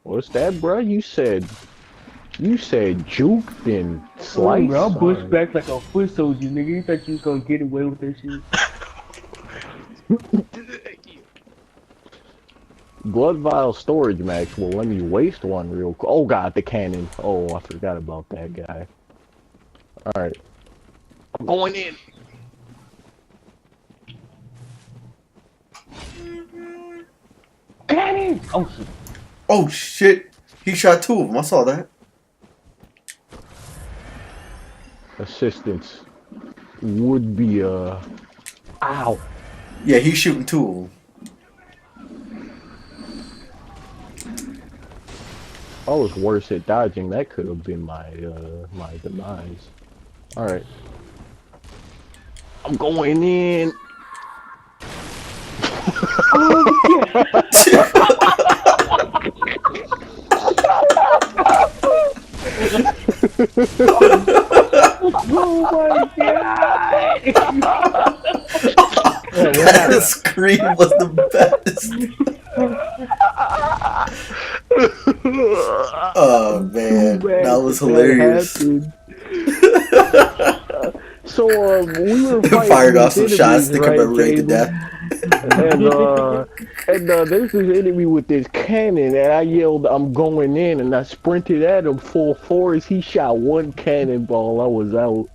What's that, bro? You said juked and sliced. Bro, I pushed back like a foot soldier, nigga. You thought you was gonna get away with that shit? Blood vial storage max will let me waste one real quick. Oh god, the cannon. Oh, I forgot about that guy. Alright. I'm going in. Cannon! Oh shit. Oh shit! He shot two of them. I saw that. Assistance would be ow. Yeah, he's shooting two of them. I was worse at dodging. That could have been my my demise. All right, I'm going in. Oh my god! That scream was the best. Oh man, that was hilarious. So we were fighting Fired off some these shots to enemies, right, commemorate the Jaden? death. And there's this enemy with this cannon, and I yelled, "I'm going in!" and I sprinted at him full force. He shot one cannonball. I was out.